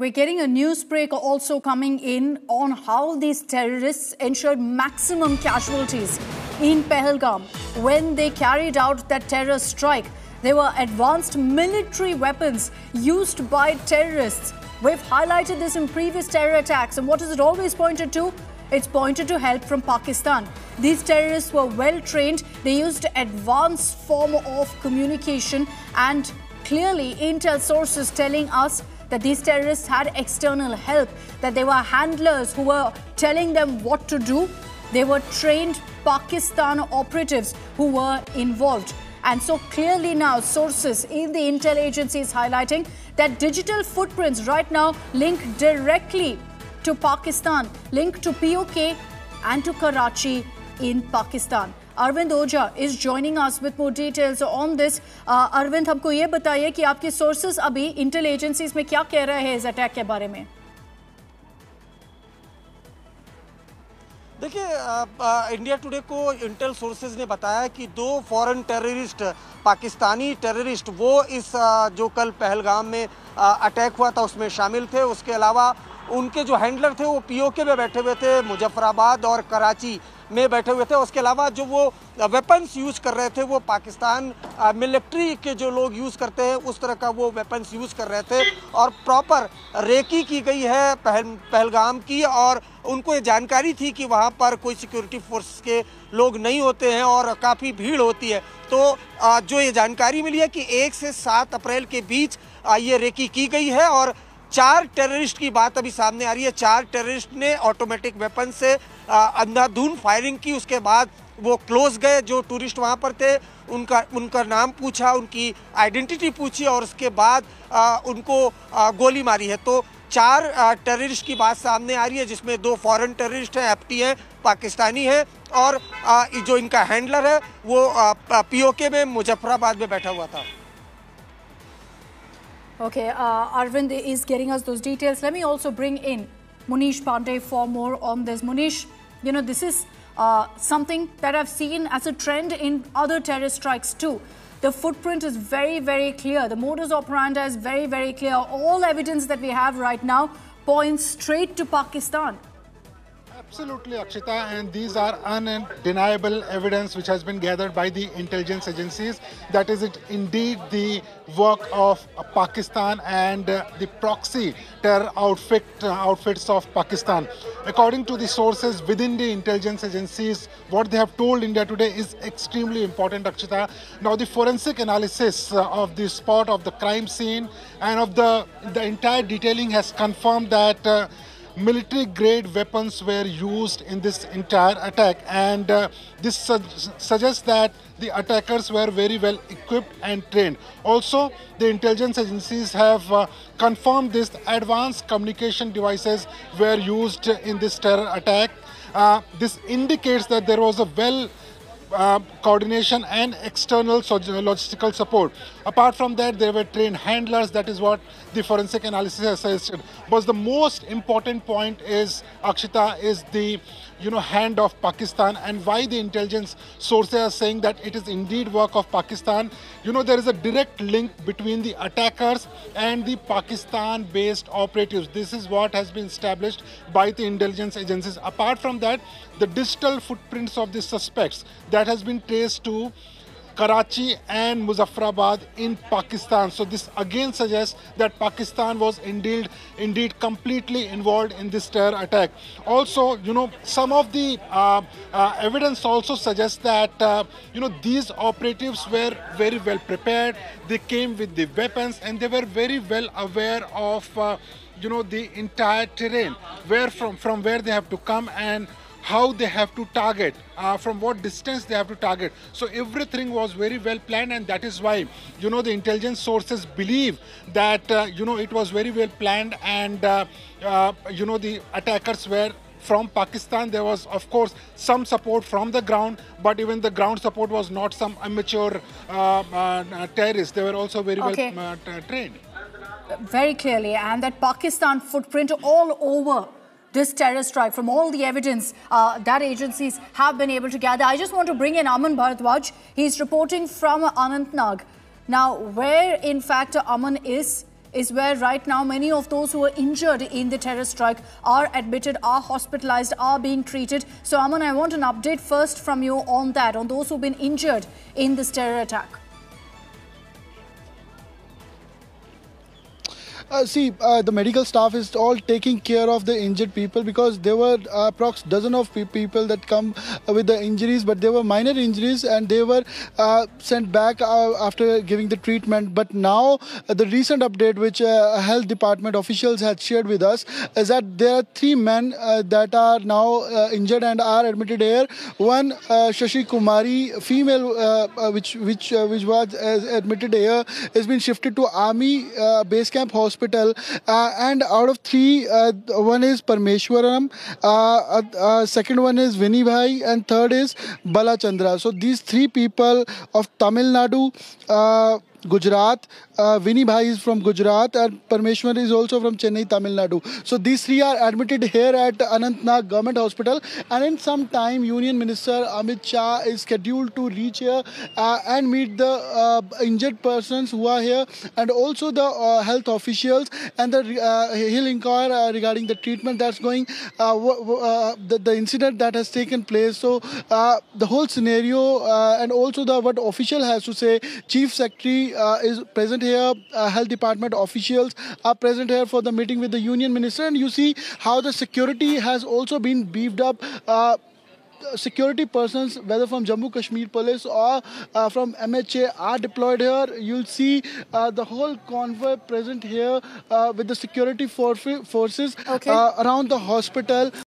We're getting a news break also coming in on how these terrorists ensured maximum casualties in Pahalgam when they carried out that terror strike. They were advanced military weapons used by terrorists. We've highlighted this in previous terror attacks, and what is it always pointed to? It's pointed to help from Pakistan. These terrorists were well trained. They used advanced form of communication, and clearly intel sources telling us that these terrorists had external help, that there were handlers who were telling them what to do. They were trained Pakistan operatives who were involved. And so clearly now sources in the intel agencies highlighting that digital footprints right now link directly to Pakistan, linked to POK and to Karachi in Pakistan. Arvind Oja is joining us with more details on this. Arvind, हमको ये बताइए कि आपके sources अभी Intel agencies में क्या कह रहे हैं इस अटैक के बारे में? देखिए, इंडिया टुडे को इंटेल सोर्सेज ने बताया कि 2 फॉरेन टेररिस्ट, पाकिस्तानी टेररिस्ट, वो इस जो कल पहलगाम में अटैक हुआ था उसमें शामिल थे। उसके अलावा उनके जो हैंडलर थे वो पीओके में बैठे हुए थे, मुजफ्फराबाद और कराची में बैठे हुए थे। उसके अलावा जो वो वेपन्स यूज़ कर रहे थे वो पाकिस्तान मिलिट्री के जो लोग यूज़ करते हैं उस तरह का वो वेपन्स यूज़ कर रहे थे। और प्रॉपर रेकी की गई है पहलगाम की, और उनको ये जानकारी थी कि वहाँ पर कोई सिक्योरिटी फोर्स के लोग नहीं होते हैं और काफ़ी भीड़ होती है। तो जो ये जानकारी मिली है कि 1 से 7 अप्रैल के बीच ये रेकी की गई है, और 4 टेररिस्ट की बात अभी सामने आ रही है। 4 टेररिस्ट ने ऑटोमेटिक वेपन से अंधाधुंध फायरिंग की। उसके बाद वो क्लोज गए, जो टूरिस्ट वहाँ पर थे उनका नाम पूछा, उनकी आइडेंटिटी पूछी, और उसके बाद उनको गोली मारी है। तो 4 टेररिस्ट की बात सामने आ रही है, जिसमें 2 फॉरेन टेररिस्ट हैं, एफटी हैं, पाकिस्तानी हैं, और जो इनका हैंडलर है वो पीओके में मुजफ्फराबाद में बैठा हुआ था। Okay, Arvind is getting us those details. Let me also bring in Munish Pandey for more on this. Munish, you know, this is something that I've seen as a trend in other terror strikes too. The footprint is very, very clear. The modus operandi is very, very clear. All evidence that we have right now points straight to Pakistan. Absolutely, Akshita, and these are undeniable evidence which has been gathered by the intelligence agencies. That is it indeed the work of Pakistan and the proxy terror outfits of Pakistan. According to the sources within the intelligence agencies, what they have told India Today is extremely important, Akshita. Now, the forensic analysis of the spot of the crime scene and of the entire detailing has confirmed that military-grade weapons were used in this entire attack, and this suggests that the attackers were very well equipped and trained. Also, the intelligence agencies have confirmed this advanced communication devices were used in this terror attack. This indicates that there was a coordination and external logistical support. Apart from that, there were trained handlers. That is what the forensic analysis has suggested. But the most important point is, Akshita, is the hand of Pakistan, and why the intelligence sources are saying that it is indeed work of Pakistan. There is a direct link between the attackers and the Pakistan-based operatives. This is what has been established by the intelligence agencies. Apart from that, the digital footprints of the suspects that has been traced to Karachi and Muzaffarabad in Pakistan. So this again suggests that Pakistan was indeed completely involved in this terror attack. Also, some of the evidence also suggests that these operatives were very well prepared. They came with the weapons, and they were very well aware of the entire terrain, from where they have to come and how they have to target, from what distance they have to target. So everything was very well planned, and that is why, the intelligence sources believe that, it was very well planned, and, the attackers were from Pakistan. There was, of course, some support from the ground, but even the ground support was not some amateur terrorists. They were also very well trained. Very clearly, and that Pakistan footprint all over this terror strike, from all the evidence that agencies have been able to gather. I just want to bring in Aman Bharadwaj. He's reporting from Anantnag. Now, where in fact Aman is is where right now many of those who were injured in the terror strike are admitted, are hospitalized, are being treated. So Aman, I want an update first from you on that, on those who've been injured in this terror attack. The medical staff is all taking care of the injured people, because there were approx dozen of people that come with the injuries, but they were minor injuries and they were sent back after giving the treatment. But now the recent update which health department officials had shared with us is that there are 3 men that are now injured and are admitted here. One, Shashi Kumari, female, which was admitted here, has been shifted to Army Base Camp Hospital. And out of 3, one is Parmeshwaram, second one is Vinny Bhai, and third is Bala Chandra. So these 3 people of Tamil Nadu, Gujarat, Vinny Bhai is from Gujarat, and Parmeshwar is also from Chennai, Tamil Nadu. So these 3 are admitted here at Anantnag Government Hospital, and in some time Union Minister Amit Shah is scheduled to reach here and meet the injured persons who are here, and also the health officials, and he'll inquire regarding the treatment that's going, the incident that has taken place. So the whole scenario and also what official has to say. Chief Secretary is present here, health department officials are present here for the meeting with the union minister, and you see how the security has also been beefed up. Security persons, whether from Jammu Kashmir Police or from MHA, are deployed here. You'll see the whole convoy present here with the security forces around the hospital.